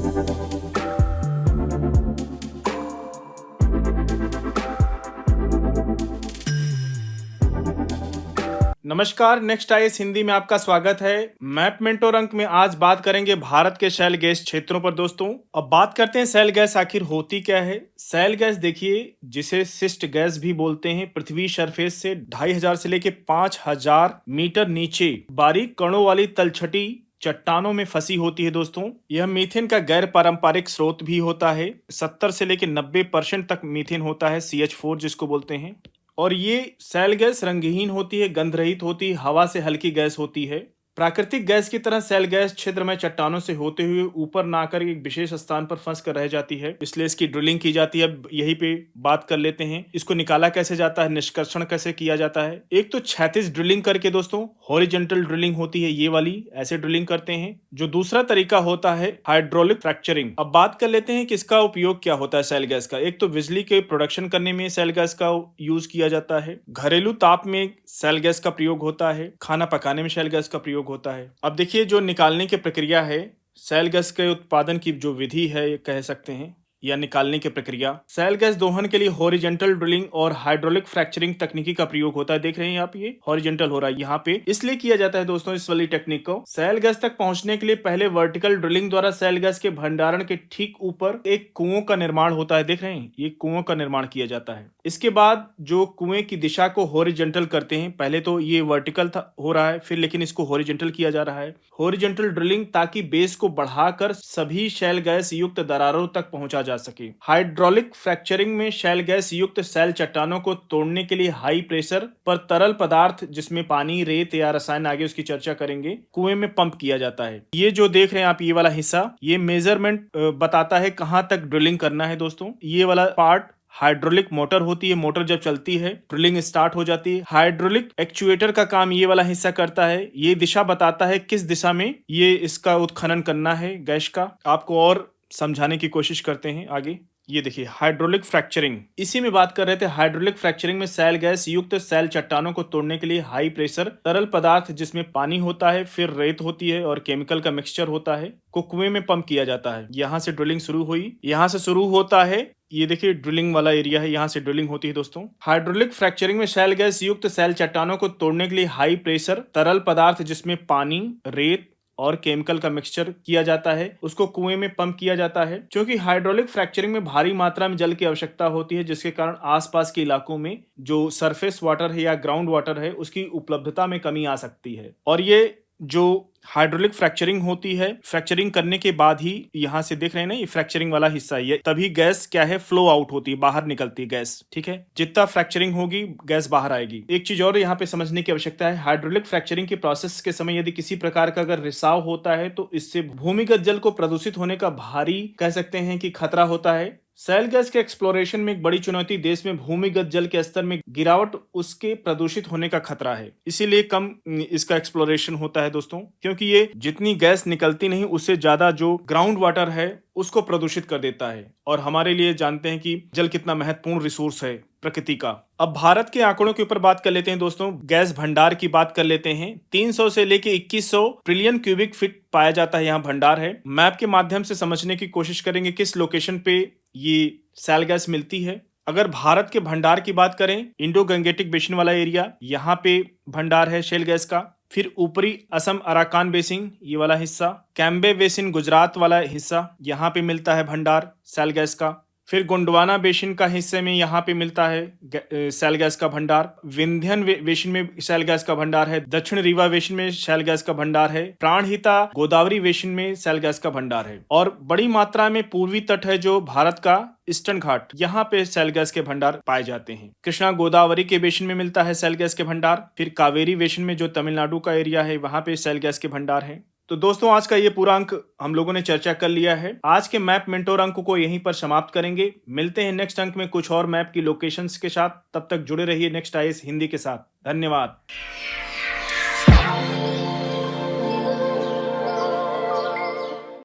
नमस्कार, next IAS Hindi में आपका स्वागत है। मैप मेंटोर अंक में आज बात करेंगे भारत के शैल गैस क्षेत्रों पर दोस्तों। अब बात करते हैं शैल गैस आखिर होती क्या है। शैल गैस देखिए, जिसे शिष्ट गैस भी बोलते हैं, पृथ्वी सरफेस से 2500 से लेके 5000 मीटर नीचे बारीक कणों वाली तलछटी चट्टानों में फंसी होती है दोस्तों। यह मीथेन का गैर पारंपरिक स्रोत भी होता है। 70 से लेके 90% तक मीथेन होता है, CH4 जिसको बोलते हैं। और ये शैल गैस रंगहीन होती है, गंध रहित होती है, हवा से हल्की गैस होती है। प्राकृतिक गैस की तरह शैल गैस क्षेत्र में चट्टानों से होते हुए ऊपर ना आकर एक विशेष स्थान पर फंस कर रह जाती है, इसलिए इसकी ड्रिलिंग की जाती है। अब यहीं पे बात कर लेते हैं, इसको निकाला कैसे जाता है, निष्कर्षण कैसे किया जाता है। एक तो क्षैतिज ड्रिलिंग करके दोस्तों, हॉरिजॉन्टल ड्रिलिंग होती है ये वाली, ऐसे ड्रिलिंग करते हैं। जो दूसरा तरीका होता है हाइड्रोलिक फ्रैक्चरिंग। अब बात कर लेते हैं कि इसका उपयोग क्या होता है शैल गैस का। एक तो बिजली के प्रोडक्शन करने में शैल गैस का यूज किया जाता है, घरेलू ताप में शैल गैस का प्रयोग होता है, खाना पकाने में शैल गैस का प्रयोग होता है। अब देखिए, जो निकालने की प्रक्रिया है, शैल गैस के उत्पादन की जो विधि है, ये कह सकते हैं, या निकालने की प्रक्रिया। शैल गैस दोहन के लिए हॉरिजॉन्टल ड्रिलिंग और हाइड्रोलिक फ्रैक्चरिंग तकनीकी का प्रयोग होता है। देख रहे हैं आप, ये हॉरिजॉन्टल हो रहा है यहाँ पे, इसलिए किया जाता है दोस्तों इस वाली टेक्निक को। शैल गैस तक पहुंचने के लिए पहले वर्टिकल ड्रिलिंग द्वारा शैल गैस के भंडारण के ठीक ऊपर एक कुओं का निर्माण होता है। देख रहे हैं, ये कुओं का निर्माण किया जाता है। इसके बाद जो कुएं की दिशा को हॉरिजॉन्टल करते हैं, पहले तो ये वर्टिकल था हो रहा है, फिर लेकिन इसको हॉरिजॉन्टल किया जा रहा है। हॉरिजॉन्टल ड्रिलिंग ताकि बेस को बढ़ाकर सभी शैल गैस युक्त दरारों तक पहुंचा जा सके। हाइड्रोलिक फ्रैक्चरिंग में शैल गैस युक्त शैल चट्टानों को तोड़ने के लिए हाई प्रेशर पर तरल पदार्थ, जिसमें पानी, रेत या रसायन, आगे उसकी चर्चा करेंगे, कुएं में पंप किया जाता है। ये जो देख रहे हैं आप, ये वाला हिस्सा, ये मेजरमेंट बताता है कहां तक ड्रिलिंग करना है दोस्तों। ये वाला पार्ट हाइड्रोलिक मोटर होती है, मोटर जब चलती है ड्रिलिंग स्टार्ट हो जाती है। हाइड्रोलिक एक्चुएटर का काम ये वाला हिस्सा करता है, ये दिशा बताता है किस दिशा में ये इसका उत्खनन करना है गैस का। आपको और समझाने की कोशिश करते हैं आगे। ये देखिए हाइड्रोलिक फ्रैक्चरिंग, इसी में बात कर रहे थे। हाइड्रोलिक फ्रैक्चरिंग में शैल गैस युक्त शैल चट्टानों को तोड़ने के लिए हाई प्रेशर तरल पदार्थ, जिसमें पानी होता है, फिर रेत होती है और केमिकल का मिक्सचर होता है, को कुएं में पंप किया जाता है। यहाँ से ड्रिलिंग शुरू हुई, यहाँ से शुरू होता है। ये देखिए ड्रिलिंग वाला एरिया है, यहाँ से ड्रिलिंग होती है दोस्तों। हाइड्रोलिक फ्रैक्चरिंग में शैल गैस युक्त शैल चट्टानों को तोड़ने के लिए हाई प्रेशर तरल पदार्थ, जिसमें पानी, रेत और केमिकल का मिक्सचर किया जाता है, उसको कुएं में पंप किया जाता है। क्योंकि हाइड्रोलिक फ्रैक्चरिंग में भारी मात्रा में जल की आवश्यकता होती है, जिसके कारण आसपास के इलाकों में जो सरफेस वाटर है या ग्राउंड वाटर है, उसकी उपलब्धता में कमी आ सकती है। और ये जो हाइड्रोलिक फ्रैक्चरिंग होती है, फ्रैक्चरिंग करने के बाद ही, यहाँ से देख रहे हैं ना, ये फ्रैक्चरिंग वाला हिस्सा है, ये तभी गैस क्या है, फ्लो आउट होती है, बाहर निकलती है गैस। ठीक है, जितना फ्रैक्चरिंग होगी गैस बाहर आएगी। एक चीज और यहाँ पे समझने की आवश्यकता है, हाइड्रोलिक फ्रैक्चरिंग के प्रोसेस के समय यदि किसी प्रकार का अगर रिसाव होता है, तो इससे भूमिगत जल को प्रदूषित होने का भारी, कह सकते हैं कि, खतरा होता है। शैल गैस के एक्सप्लोरेशन में एक बड़ी चुनौती देश में भूमिगत जल के स्तर में गिरावट, उसके प्रदूषित होने का खतरा है। इसीलिए कम इसका एक्सप्लोरेशन होता है दोस्तों, क्योंकि ये जितनी गैस निकलती नहीं, उससे ज्यादा जो ग्राउंड वाटर है उसको प्रदूषित कर देता है। और हमारे लिए जानते हैं कि जल कितना महत्वपूर्ण रिसोर्स है प्रकृति का। अब भारत के आंकड़ों के ऊपर बात कर लेते हैं दोस्तों। गैस भंडार की बात कर लेते हैं। 300 से लेके 2100 ट्रिलियन क्यूबिक फीट पाया जाता है, यहाँ भंडार है। मैप के माध्यम से समझने की कोशिश करेंगे किस लोकेशन पे ये शैल गैस मिलती है। अगर भारत के भंडार की बात करें, इंडो गंगेटिक बेसिन वाला एरिया, यहाँ पे भंडार है शैल गैस का। फिर ऊपरी असम अराकान बेसिन, ये वाला हिस्सा, कैम्बे बेसिन गुजरात वाला हिस्सा, यहाँ पे मिलता है भंडार शैल गैस का। फिर गोंडवाना बेसिन का हिस्से में यहाँ पे मिलता है शैल गैस का भंडार। विंध्यन बेसिन में शैल गैस का भंडार है। दक्षिण रीवा बेसिन में शैल गैस का भंडार है। प्राणहिता गोदावरी बेसिन में शैल गैस का भंडार है। और बड़ी मात्रा में पूर्वी तट है जो भारत का, ईस्टर्न घाट, यहाँ पे शैल गैस के भंडार पाए जाते हैं। कृष्णा गोदावरी के बेसिन में मिलता है शैल गैस के भंडार। फिर कावेरी बेसिन में जो तमिलनाडु का एरिया है, वहां पे शैल गैस के भंडार है। तो दोस्तों, आज का ये पूरा अंक हम लोगों ने चर्चा कर लिया है। आज के मैप मेंटोर अंक को यहीं पर समाप्त करेंगे। मिलते हैं नेक्स्ट अंक में कुछ और मैप की लोकेशंस के साथ। तब तक जुड़े रहिए नेक्स्ट आईएएस हिंदी के साथ। धन्यवाद।